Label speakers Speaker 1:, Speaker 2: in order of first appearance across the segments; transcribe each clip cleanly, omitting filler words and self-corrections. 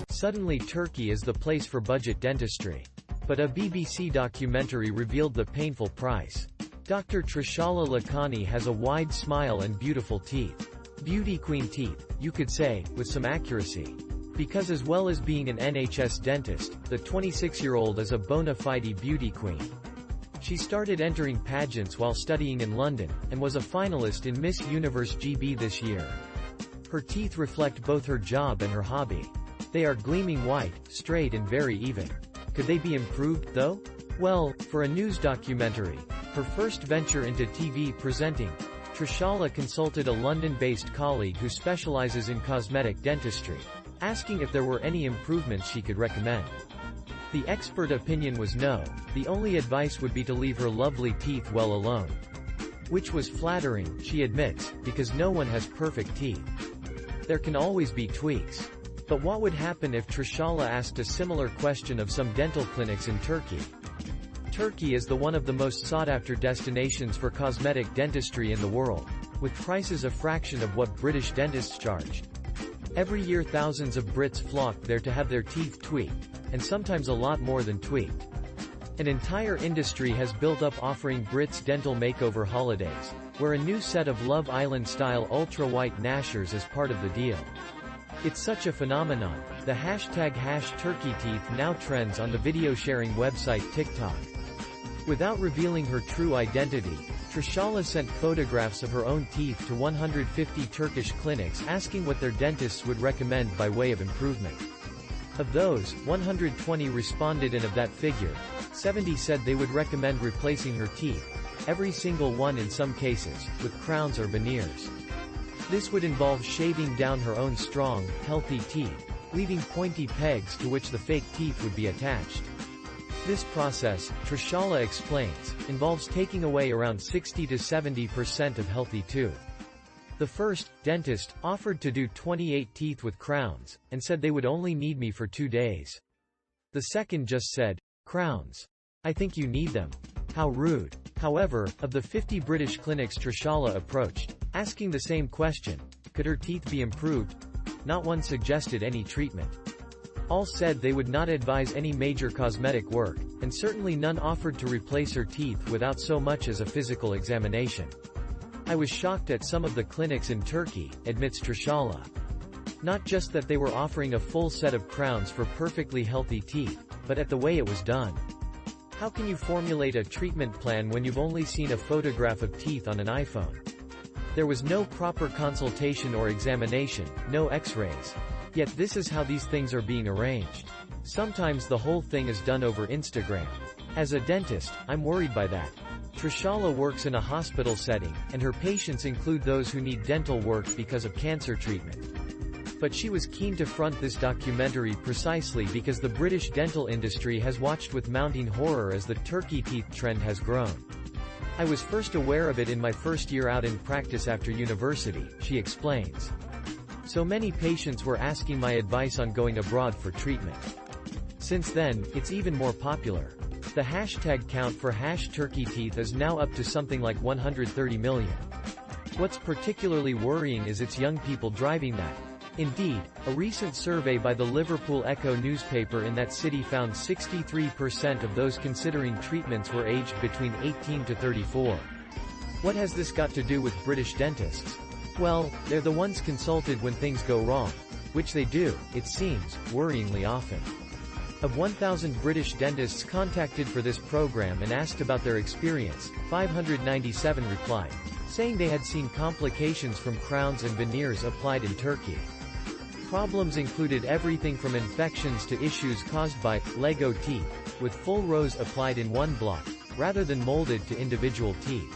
Speaker 1: Suddenly Turkey is the place for budget dentistry. But a BBC documentary revealed the painful price. Dr. Trishala Lakhani has a wide smile and beautiful teeth. Beauty queen teeth, you could say, with some accuracy. Because as well as being an NHS dentist, the 26-year-old is a bona fide beauty queen. She started entering pageants while studying in London, and was a finalist in Miss Universe GB this year. Her teeth reflect both her job and her hobby. They are gleaming white, straight and very even. Could they be improved, though? Well, for a news documentary, her first venture into TV presenting, Trishala consulted a London-based colleague who specializes in cosmetic dentistry, asking if there were any improvements she could recommend. The expert opinion was no, the only advice would be to leave her lovely teeth well alone. Which was flattering, she admits, because no one has perfect teeth. There can always be tweaks. But what would happen if Trishala asked a similar question of some dental clinics in Turkey? Turkey is one of the most sought-after destinations for cosmetic dentistry in the world, with prices a fraction of what British dentists charged. Every year thousands of Brits flock there to have their teeth tweaked, and sometimes a lot more than tweaked. An entire industry has built up offering Brits dental makeover holidays, where a new set of Love Island-style ultra-white gnashers is part of the deal. It's such a phenomenon, the hashtag #TurkeyTeeth now trends on the video-sharing website TikTok. Without revealing her true identity, Trishala sent photographs of her own teeth to 150 Turkish clinics asking what their dentists would recommend by way of improvement. Of those, 120 responded, and of that figure, 70 said they would recommend replacing her teeth, every single one in some cases, with crowns or veneers. This would involve shaving down her own strong, healthy teeth, leaving pointy pegs to which the fake teeth would be attached. This process, Trishala explains, involves taking away around 60 to 70% of healthy tooth. The first dentist offered to do 28 teeth with crowns, and said they would only need me for 2 days. The second just said, "Crowns. I think you need them." How rude. However, of the 50 British clinics Trishala approached, asking the same question, could her teeth be improved? Not one suggested any treatment. All said they would not advise any major cosmetic work, and certainly none offered to replace her teeth without so much as a physical examination. I was shocked at some of the clinics in Turkey, admits Trishala. Not just that they were offering a full set of crowns for perfectly healthy teeth, but at the way it was done. How can you formulate a treatment plan when you've only seen a photograph of teeth on an iPhone? There was no proper consultation or examination, no x-rays. Yet this is how these things are being arranged. Sometimes the whole thing is done over Instagram. As a dentist, I'm worried by that. Trishala works in a hospital setting, and her patients include those who need dental work because of cancer treatment. But she was keen to front this documentary precisely because the British dental industry has watched with mounting horror as the turkey teeth trend has grown. I was first aware of it in my first year out in practice after university, she explains. So many patients were asking my advice on going abroad for treatment. Since then, it's even more popular. The hashtag count for #TurkeyTeeth is now up to something like 130 million. What's particularly worrying is it's young people driving that. Indeed, a recent survey by the Liverpool Echo newspaper in that city found 63% of those considering treatments were aged between 18 to 34. What has this got to do with British dentists? Well, they're the ones consulted when things go wrong, which they do, it seems, worryingly often. Of 1,000 British dentists contacted for this program and asked about their experience, 597 replied, saying they had seen complications from crowns and veneers applied in Turkey. Problems included everything from infections to issues caused by Lego teeth, with full rows applied in one block, rather than molded to individual teeth.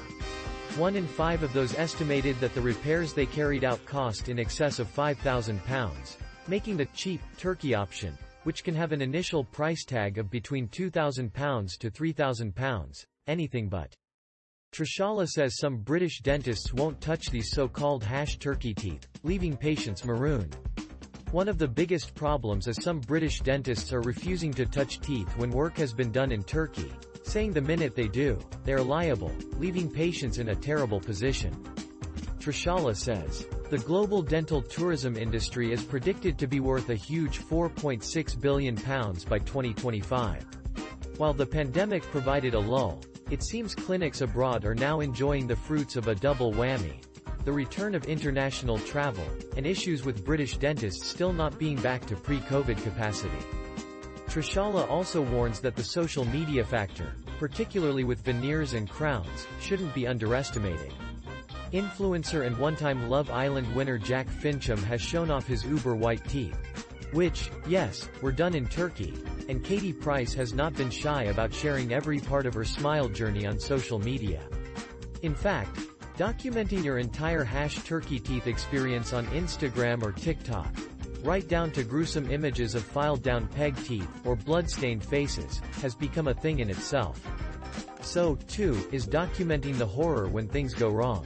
Speaker 1: 1 in 5 of those estimated that the repairs they carried out cost in excess of £5,000, making the cheap Turkey option, which can have an initial price tag of between £2,000 to £3,000, anything but. Trishala says some British dentists won't touch these so-called #TurkeyTeeth, leaving patients marooned. One of the biggest problems is some British dentists are refusing to touch teeth when work has been done in Turkey, saying the minute they do, they are liable, leaving patients in a terrible position. Trishala says, the global dental tourism industry is predicted to be worth a huge £4.6 billion by 2025. While the pandemic provided a lull, it seems clinics abroad are now enjoying the fruits of a double whammy: the return of international travel, and issues with British dentists still not being back to pre-COVID capacity. Trishala also warns that the social media factor, particularly with veneers and crowns, shouldn't be underestimated. Influencer and one-time Love Island winner Jack Fincham has shown off his uber white teeth, which, yes, were done in Turkey, and Katie Price has not been shy about sharing every part of her smile journey on social media. In fact, documenting your entire #Turkey teeth experience on Instagram or TikTok, right down to gruesome images of filed-down peg teeth, or blood-stained faces, has become a thing in itself. So, too, is documenting the horror when things go wrong.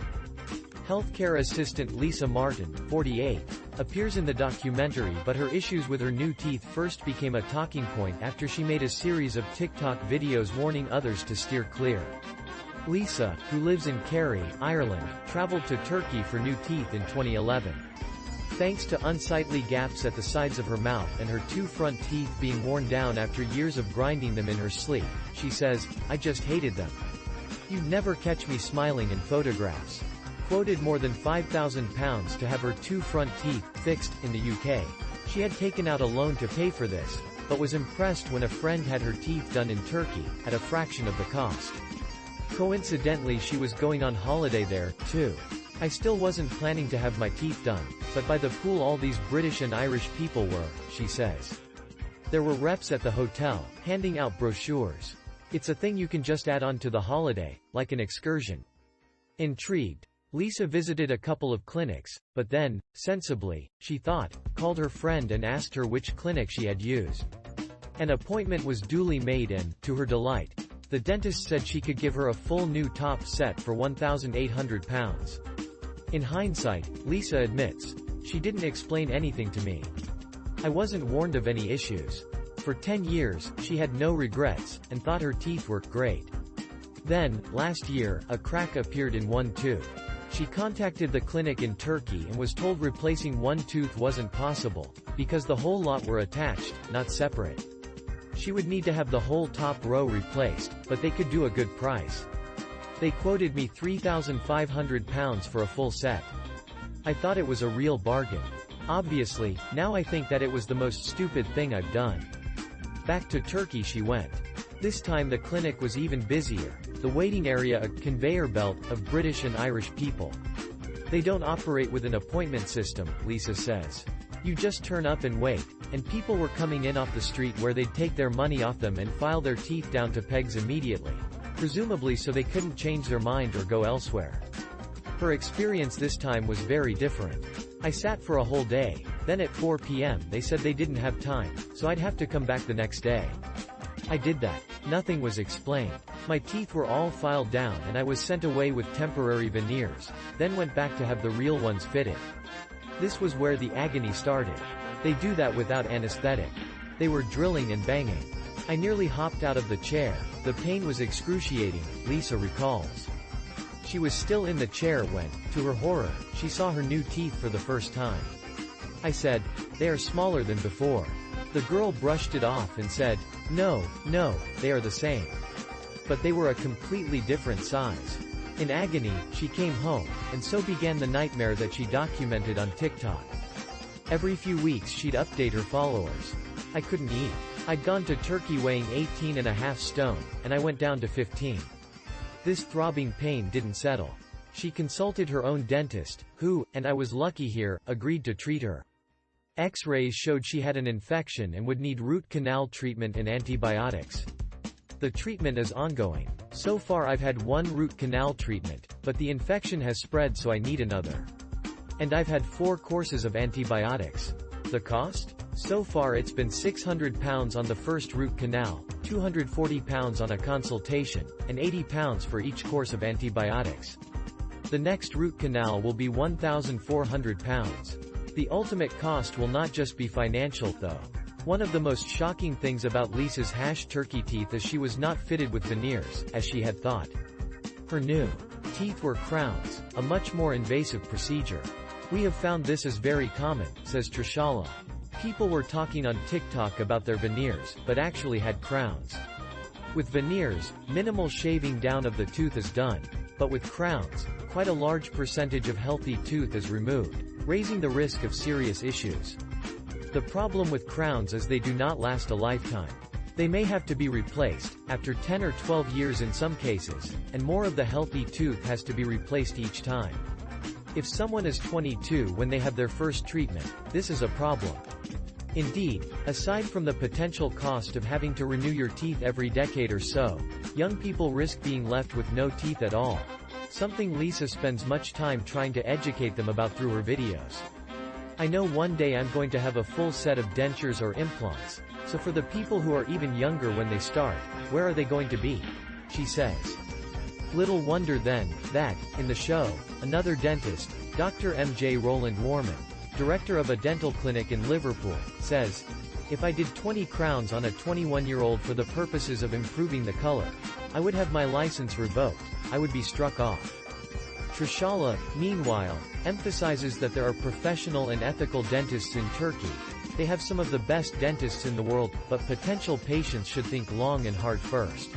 Speaker 1: Healthcare assistant Lisa Martin, 48, appears in the documentary, but her issues with her new teeth first became a talking point after she made a series of TikTok videos warning others to steer clear. Lisa, who lives in Kerry, Ireland, traveled to Turkey for new teeth in 2011. Thanks to unsightly gaps at the sides of her mouth and her two front teeth being worn down after years of grinding them in her sleep, she says, "I just hated them. You'd never catch me smiling in photographs." Quoted more than £5,000 to have her two front teeth fixed in the UK. She had taken out a loan to pay for this, but was impressed when a friend had her teeth done in Turkey, at a fraction of the cost. Coincidentally, she was going on holiday there, too. "I still wasn't planning to have my teeth done, but by the pool all these British and Irish people were," she says. There were reps at the hotel, handing out brochures. It's a thing you can just add on to the holiday, like an excursion. Intrigued, Lisa visited a couple of clinics, but then, sensibly, she thought, called her friend and asked her which clinic she had used. An appointment was duly made and, to her delight, the dentist said she could give her a full new top set for £1,800. In hindsight, Lisa admits, she didn't explain anything to me. I wasn't warned of any issues. For 10 years, she had no regrets, and thought her teeth worked great. Then, last year, a crack appeared in one tooth. She contacted the clinic in Turkey and was told replacing one tooth wasn't possible, because the whole lot were attached, not separate. She would need to have the whole top row replaced, but they could do a good price. They quoted me £3,500 for a full set. I thought it was a real bargain. Obviously, now I think that it was the most stupid thing I've done. Back to Turkey she went. This time the clinic was even busier, the waiting area a conveyor belt of British and Irish people. They don't operate with an appointment system, Lisa says. You just turn up and wait, and people were coming in off the street where they'd take their money off them and file their teeth down to pegs immediately, presumably so they couldn't change their mind or go elsewhere. Her experience this time was very different. I sat for a whole day, then at 4 p.m. they said they didn't have time, so I'd have to come back the next day. I did that. Nothing was explained. My teeth were all filed down and I was sent away with temporary veneers, then went back to have the real ones fitted. This was where the agony started. They do that without anesthetic. They were drilling and banging. I nearly hopped out of the chair. The pain was excruciating, Lisa recalls. She was still in the chair when, to her horror, she saw her new teeth for the first time. I said, "They are smaller than before." The girl brushed it off and said, No, they are the same. But they were a completely different size. In agony, she came home, and so began the nightmare that she documented on TikTok. Every few weeks she'd update her followers. I couldn't eat. I'd gone to Turkey weighing 18.5 stone, and I went down to 15. This throbbing pain didn't settle. She consulted her own dentist, who, and I was lucky here, agreed to treat her. X-rays showed she had an infection and would need root canal treatment and antibiotics. The treatment is ongoing. So far I've had one root canal treatment, but the infection has spread so I need another. And I've had 4 courses of antibiotics. The cost? So far it's been £600 on the first root canal, £240 on a consultation, and £80 for each course of antibiotics. The next root canal will be £1,400. The ultimate cost will not just be financial, though. One of the most shocking things about Lisa's turkey teeth is she was not fitted with veneers, as she had thought. Her new teeth were crowns, a much more invasive procedure. We have found this is very common, says Trishala. People were talking on TikTok about their veneers, but actually had crowns. With veneers, minimal shaving down of the tooth is done, but with crowns, quite a large percentage of healthy tooth is removed, raising the risk of serious issues. The problem with crowns is they do not last a lifetime. They may have to be replaced, after 10 or 12 years in some cases, and more of the healthy tooth has to be replaced each time. If someone is 22 when they have their first treatment, this is a problem. Indeed, aside from the potential cost of having to renew your teeth every decade or so, young people risk being left with no teeth at all. Something Lisa spends much time trying to educate them about through her videos. I know one day I'm going to have a full set of dentures or implants, so for the people who are even younger when they start, where are they going to be? She says. Little wonder then, that, in the show, another dentist, Dr. M.J. Roland Warman, director of a dental clinic in Liverpool, says, "If I did 20 crowns on a 21-year-old for the purposes of improving the color, I would have my license revoked, I would be struck off." Trishala, meanwhile, emphasizes that there are professional and ethical dentists in Turkey. They have some of the best dentists in the world, but potential patients should think long and hard first.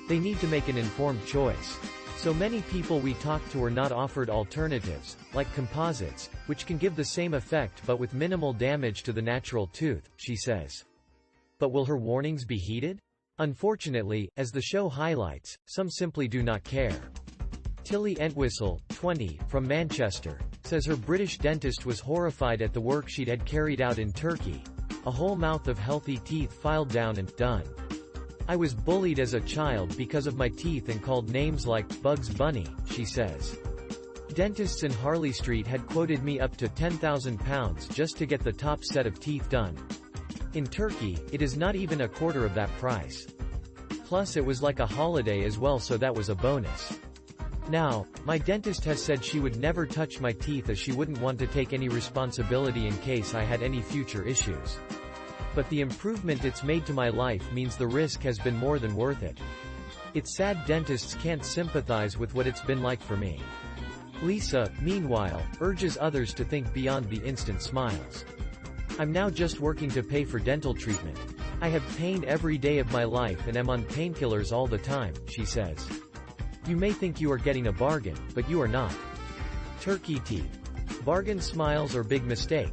Speaker 1: They need to make an informed choice. So many people we talk to are not offered alternatives, like composites, which can give the same effect but with minimal damage to the natural tooth, she says. But will her warnings be heeded? Unfortunately, as the show highlights, some simply do not care. Tilly Entwistle, 20, from Manchester, says her British dentist was horrified at the work she'd had carried out in Turkey. A whole mouth of healthy teeth filed down and done. "I was bullied as a child because of my teeth and called names like Bugs Bunny," she says. Dentists in Harley Street had quoted me up to £10,000 just to get the top set of teeth done. In Turkey, it is not even a quarter of that price. Plus it was like a holiday as well, so that was a bonus. Now, my dentist has said she would never touch my teeth as she wouldn't want to take any responsibility in case I had any future issues. But the improvement it's made to my life means the risk has been more than worth it. It's sad dentists can't sympathize with what it's been like for me. Lisa, meanwhile, urges others to think beyond the instant smiles. "I'm now just working to pay for dental treatment. I have pain every day of my life and am on painkillers all the time," she says. You may think you are getting a bargain, but you are not. Turkey Teeth. Bargain Smiles or Big Mistake?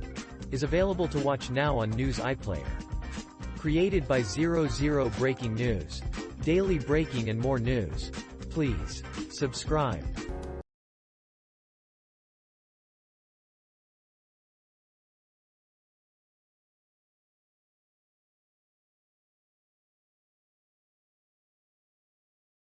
Speaker 1: Is available to watch now on News iPlayer. Created by 00 Breaking News. Daily breaking and more news. Please subscribe.